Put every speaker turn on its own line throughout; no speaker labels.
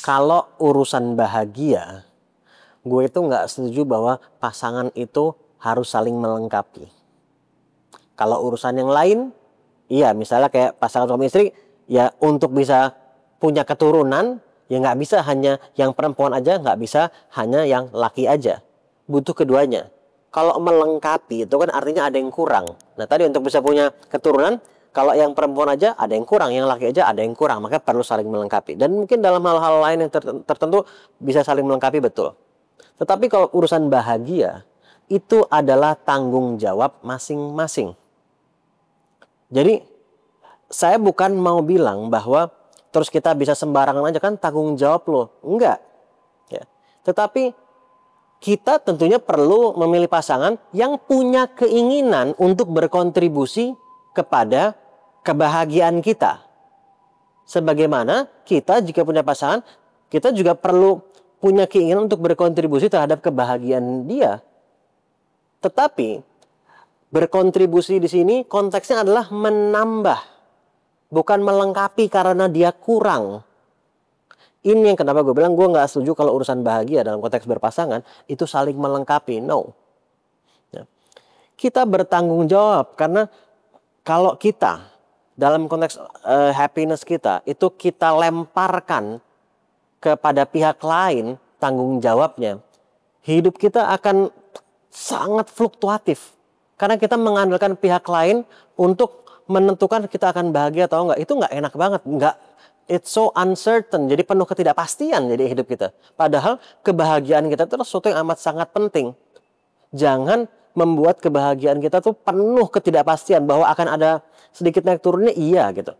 Kalau urusan bahagia, gue itu nggak setuju bahwa pasangan itu harus saling melengkapi. Kalau urusan yang lain, iya misalnya kayak pasangan suami istri, ya untuk bisa punya keturunan, ya nggak bisa hanya yang perempuan aja, nggak bisa hanya yang laki aja. Butuh keduanya. Kalau melengkapi itu kan artinya ada yang kurang. Nah tadi untuk bisa punya keturunan, kalau yang perempuan aja ada yang kurang, yang laki aja ada yang kurang, maka perlu saling melengkapi. Dan mungkin dalam hal-hal lain yang tertentu bisa saling melengkapi, betul. Tetapi kalau urusan bahagia, itu adalah tanggung jawab masing-masing. Jadi saya bukan mau bilang bahwa terus kita bisa sembarangan aja kan tanggung jawab loh. Enggak. Ya. Tetapi kita tentunya perlu memilih pasangan yang punya keinginan untuk berkontribusi kepada kebahagiaan kita. Sebagaimana kita jika punya pasangan, kita juga perlu punya keinginan untuk berkontribusi terhadap kebahagiaan dia. Tetapi berkontribusi di sini konteksnya adalah menambah, bukan melengkapi karena dia kurang. Ini yang kenapa gue bilang gue nggak setuju kalau urusan bahagia dalam konteks berpasangan itu saling melengkapi. No. Ya. Kita bertanggung jawab karena kalau kita dalam konteks happiness kita itu kita lemparkan kepada pihak lain tanggung jawabnya, hidup kita akan sangat fluktuatif. Karena kita mengandalkan pihak lain untuk menentukan kita akan bahagia atau enggak. Itu enggak enak banget. Enggak, it's so uncertain. Jadi penuh ketidakpastian jadi hidup kita. Padahal kebahagiaan kita itu sesuatu yang amat sangat penting. Jangan membuat kebahagiaan kita tuh penuh ketidakpastian bahwa akan ada sedikit naik turunnya, iya gitu.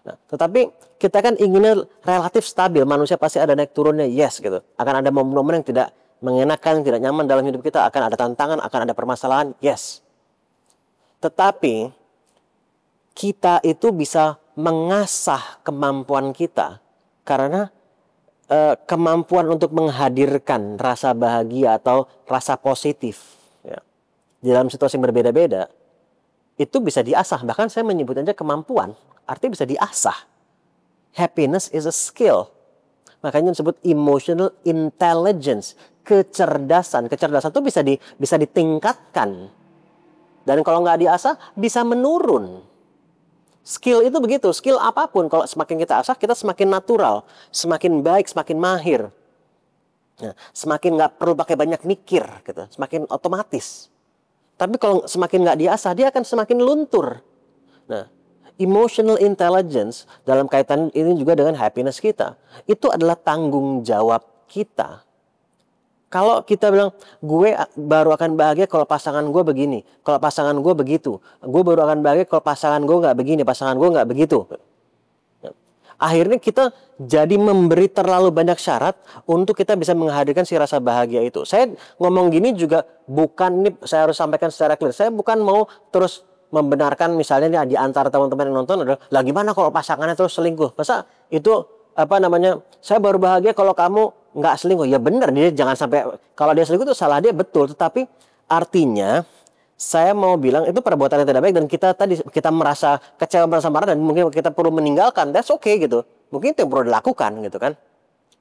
Nah, tetapi kita kan inginnya relatif stabil. Manusia pasti ada naik turunnya, yes gitu. Akan ada momen-momen yang tidak mengenakan, tidak nyaman dalam hidup kita. Akan ada tantangan, akan ada permasalahan, yes. Tetapi kita itu bisa mengasah kemampuan kita. Karena kemampuan untuk menghadirkan rasa bahagia atau rasa positif ya, di dalam situasi yang berbeda-beda, itu bisa diasah. Bahkan saya menyebutnya kemampuan. Artinya bisa diasah. Happiness is a skill. Makanya disebut emotional intelligence. Kecerdasan. Kecerdasan itu bisa ditingkatkan. Dan kalau nggak diasah, bisa menurun. Skill itu begitu. Skill apapun. Kalau semakin kita asah, kita semakin natural. Semakin baik, semakin mahir. Nah, semakin nggak perlu pakai banyak mikir. Gitu. Semakin otomatis. Tapi kalau semakin nggak diasah, dia akan semakin luntur. Nah, emotional intelligence dalam kaitan ini juga dengan happiness kita. Itu adalah tanggung jawab kita. Kalau kita bilang, gue baru akan bahagia kalau pasangan gue begini. Kalau pasangan gue begitu. Gue baru akan bahagia kalau pasangan gue nggak begini. Pasangan gue nggak begitu. Akhirnya kita jadi memberi terlalu banyak syarat untuk kita bisa menghadirkan si rasa bahagia itu. Saya ngomong gini juga bukan, ini saya harus sampaikan secara clear. Saya bukan mau terus membenarkan misalnya nih di antara teman-teman yang nonton adalah, lah gimana kalau pasangannya terus selingkuh? Masa itu saya baru bahagia kalau kamu nggak selingkuh. Ya benar, dia jangan sampai, kalau dia selingkuh itu salah dia, betul. Tetapi artinya saya mau bilang itu perbuatan yang tidak baik dan kita merasa kecewa, merasa marah dan mungkin kita perlu meninggalkan. That's okay gitu. Mungkin itu yang perlu dilakukan gitu kan.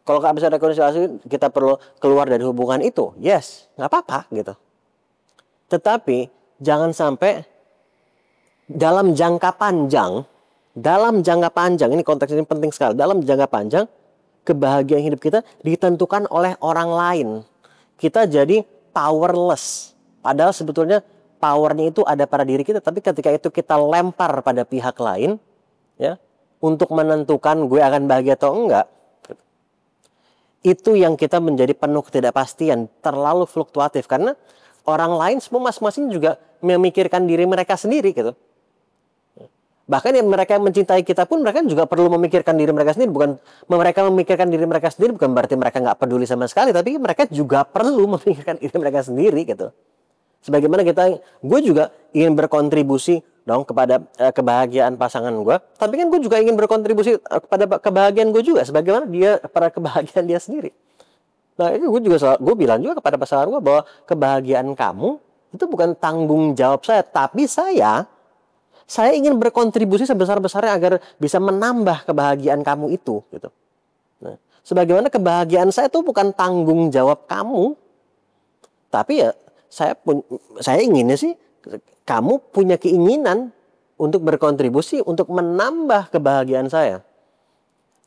Kalau nggak bisa ada rekonsiliasi, kita perlu keluar dari hubungan itu. Yes, nggak apa-apa gitu. Tetapi jangan sampai dalam jangka panjang, ini konteks ini penting sekali. Dalam jangka panjang, kebahagiaan hidup kita ditentukan oleh orang lain. Kita jadi powerless. Padahal sebetulnya powernya itu ada pada diri kita, tapi ketika itu kita lempar pada pihak lain, ya, untuk menentukan gue akan bahagia atau enggak, itu yang kita menjadi penuh ketidakpastian, terlalu fluktuatif, karena orang lain semua masing-masing juga memikirkan diri mereka sendiri, gitu. Bahkan yang mereka mencintai kita pun mereka juga perlu memikirkan diri mereka sendiri. Bukan mereka memikirkan diri mereka sendiri bukan berarti mereka nggak peduli sama sekali, tapi mereka juga perlu memikirkan diri mereka sendiri, gitu. Sebagaimana gue juga ingin berkontribusi dong kepada kebahagiaan pasangan gue. Tapi kan gue juga ingin berkontribusi kepada kebahagiaan gue juga. Sebagaimana dia pada kebahagiaan dia sendiri. Nah itu gue bilang juga kepada pasangan gue bahwa kebahagiaan kamu itu bukan tanggung jawab saya. Tapi saya ingin berkontribusi sebesar-besarnya agar bisa menambah kebahagiaan kamu itu. Gitu. Nah, Sebagaimana kebahagiaan saya itu bukan tanggung jawab kamu, tapi ya saya inginnya sih kamu punya keinginan untuk berkontribusi untuk menambah kebahagiaan saya.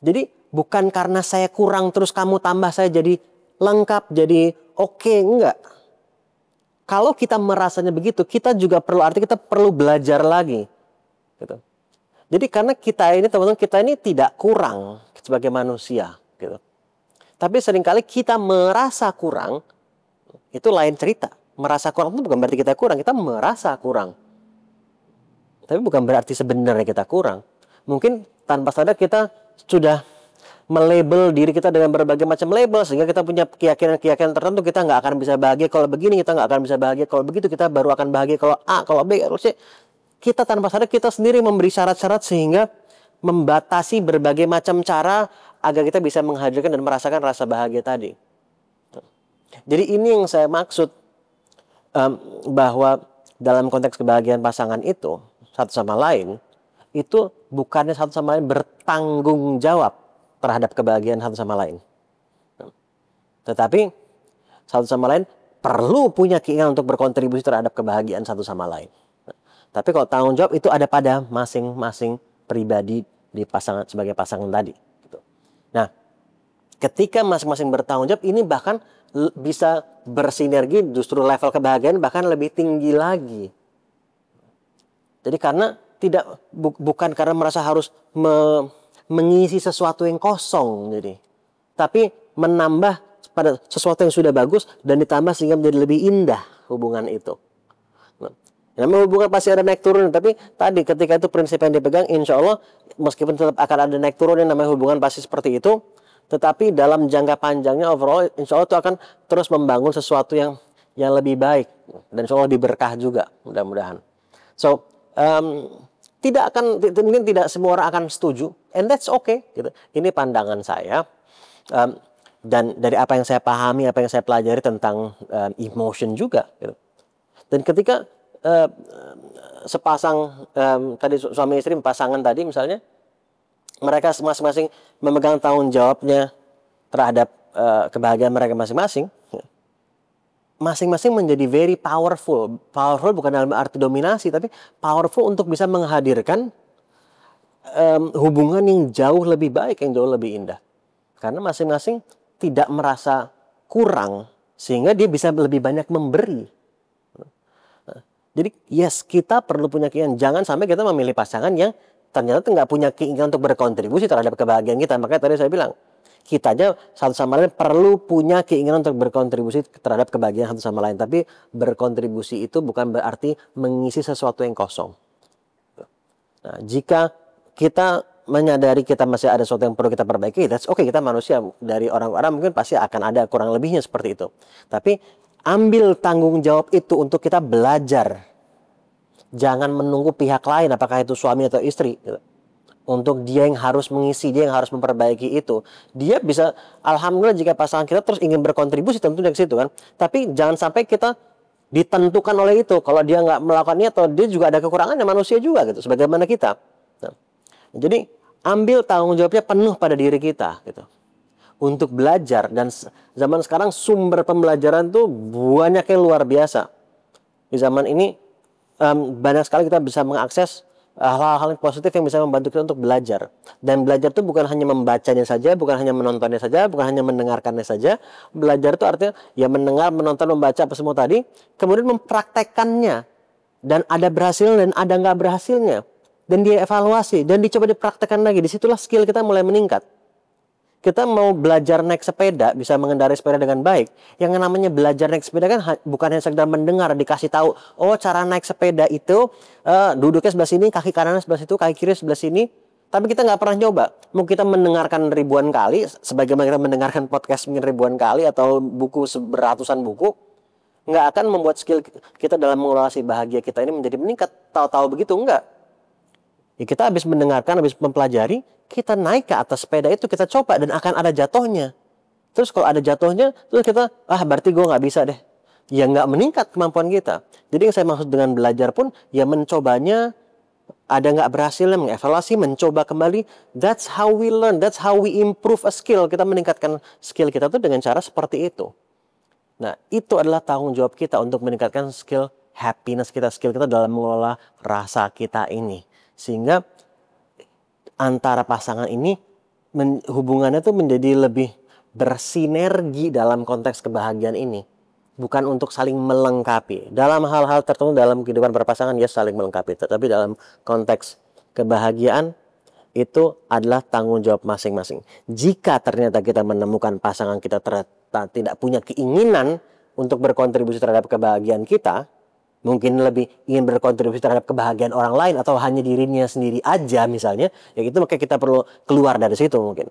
Jadi bukan karena saya kurang terus kamu tambah saya jadi lengkap, jadi oke, enggak. Kalau kita merasanya begitu, kita juga kita perlu belajar lagi. Gitu. Jadi karena kita ini teman-teman, kita ini tidak kurang sebagai manusia. Gitu. Tapi seringkali kita merasa kurang, itu lain cerita. Merasa kurang itu bukan berarti kita kurang, kita merasa kurang. Tapi bukan berarti sebenarnya kita kurang. Mungkin tanpa sadar kita sudah melabel diri kita dengan berbagai macam label, sehingga kita punya keyakinan-keyakinan tertentu. Kita nggak akan bisa bahagia kalau begini, kita nggak akan bisa bahagia kalau begitu, kita baru akan bahagia kalau A, kalau B, kalau C. Kita tanpa sadar kita sendiri memberi syarat-syarat sehingga membatasi berbagai macam cara agar kita bisa menghadirkan dan merasakan rasa bahagia tadi. Jadi ini yang saya maksud, bahwa dalam konteks kebahagiaan pasangan itu satu sama lain, itu bukannya satu sama lain bertanggung jawab terhadap kebahagiaan satu sama lain. Tetapi satu sama lain perlu punya keinginan untuk berkontribusi terhadap kebahagiaan satu sama lain. Tapi kalau tanggung jawab itu ada pada masing-masing pribadi di pasangan sebagai pasangan tadi. Nah, ketika masing-masing bertanggung jawab, ini bahkan bisa bersinergi, justru level kebahagiaan bahkan lebih tinggi lagi. Jadi karena bukan karena merasa harus mengisi sesuatu yang kosong, tapi menambah pada sesuatu yang sudah bagus dan ditambah sehingga menjadi lebih indah hubungan itu. Namanya hubungan pasti ada naik turun, tapi tadi ketika itu prinsip yang dipegang, insya Allah meskipun tetap akan ada naik turun yang namanya hubungan pasti seperti itu, tetapi dalam jangka panjangnya overall insya Allah itu akan terus membangun sesuatu yang lebih baik dan insya Allah diberkah juga mudah-mudahan. So mungkin tidak semua orang akan setuju, and that's okay. Gitu. Ini pandangan saya, dan dari apa yang saya pahami, apa yang saya pelajari tentang emotion juga. Gitu. Dan ketika sepasang tadi suami istri pasangan tadi misalnya, mereka masing-masing memegang tanggung jawabnya terhadap kebahagiaan mereka masing-masing. Masing-masing menjadi very powerful. Powerful bukan dalam arti dominasi, tapi powerful untuk bisa menghadirkan hubungan yang jauh lebih baik, yang jauh lebih indah. Karena masing-masing tidak merasa kurang, sehingga dia bisa lebih banyak memberi. Jadi yes, kita perlu punya keinginan. Jangan sampai kita memilih pasangan yang ternyata nggak punya keinginan untuk berkontribusi terhadap kebahagiaan kita. Makanya tadi saya bilang, kita aja satu sama lain perlu punya keinginan untuk berkontribusi terhadap kebahagiaan satu sama lain. Tapi berkontribusi itu bukan berarti mengisi sesuatu yang kosong. Nah, jika kita menyadari kita masih ada sesuatu yang perlu kita perbaiki, that's okay, kita manusia. Dari orang-orang mungkin pasti akan ada kurang lebihnya seperti itu. Tapi ambil tanggung jawab itu untuk kita belajar. Jangan menunggu pihak lain, apakah itu suami atau istri. Untuk dia yang harus mengisi, dia yang harus memperbaiki itu. Dia bisa, alhamdulillah jika pasangan kita terus ingin berkontribusi tentunya ke situ kan. Tapi jangan sampai kita ditentukan oleh itu. Kalau dia nggak melakukannya atau dia juga ada kekurangannya, manusia juga gitu. Sebagaimana kita. Nah, jadi ambil tanggung jawabnya penuh pada diri kita gitu. Untuk belajar, dan zaman sekarang sumber pembelajaran tuh banyaknya luar biasa. Di zaman ini banyak sekali kita bisa mengakses hal-hal yang positif yang bisa membantu kita untuk belajar. Dan belajar itu bukan hanya membacanya saja, bukan hanya menontonnya saja, bukan hanya mendengarkannya saja. Belajar itu artinya ya mendengar, menonton, membaca apa semua tadi, kemudian mempraktekkannya. Dan ada berhasilnya dan ada nggak berhasilnya. Dan dia evaluasi dan dicoba dipraktekkan lagi. Disitulah skill kita mulai meningkat. Kita mau belajar naik sepeda, bisa mengendarai sepeda dengan baik. Yang namanya belajar naik sepeda kan bukan hanya sekedar mendengar, dikasih tahu, oh cara naik sepeda itu duduknya sebelah sini, kaki kanan sebelah situ, kaki kiri sebelah sini. Tapi kita nggak pernah nyoba. Mau kita mendengarkan ribuan kali, sebagaimana kita mendengarkan podcast ribuan kali atau buku beratusan buku, nggak akan membuat skill kita dalam mengelola si bahagia kita ini menjadi meningkat. Tahu-tahu begitu enggak. Ya kita habis mendengarkan, habis mempelajari, kita naik ke atas sepeda itu, kita coba dan akan ada jatuhnya. Terus kalau ada jatuhnya, terus kita, berarti gue nggak bisa deh. Ya nggak meningkat kemampuan kita. Jadi yang saya maksud dengan belajar pun, ya mencobanya ada nggak berhasilnya, mengevaluasi, mencoba kembali. That's how we learn, that's how we improve a skill. Kita meningkatkan skill kita tuh dengan cara seperti itu. Nah, itu adalah tanggung jawab kita untuk meningkatkan skill happiness kita, skill kita dalam mengelola rasa kita ini. Sehingga antara pasangan ini hubungannya tuh menjadi lebih bersinergi dalam konteks kebahagiaan ini. Bukan untuk saling melengkapi. Dalam hal-hal tertentu dalam kehidupan berpasangan, ya saling melengkapi. Tetapi dalam konteks kebahagiaan, itu adalah tanggung jawab masing-masing. Jika ternyata kita menemukan pasangan kita ternyata tidak punya keinginan untuk berkontribusi terhadap kebahagiaan kita, mungkin lebih ingin berkontribusi terhadap kebahagiaan orang lain atau hanya dirinya sendiri aja misalnya, ya itu maka kita perlu keluar dari situ mungkin.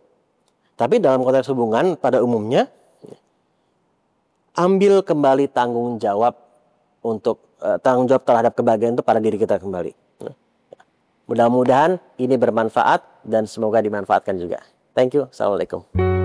Tapi dalam konteks hubungan pada umumnya, ambil kembali tanggung jawab untuk tanggung jawab terhadap kebahagiaan itu pada diri kita kembali. Mudah-mudahan ini bermanfaat dan semoga dimanfaatkan juga. Thank you. Assalamualaikum.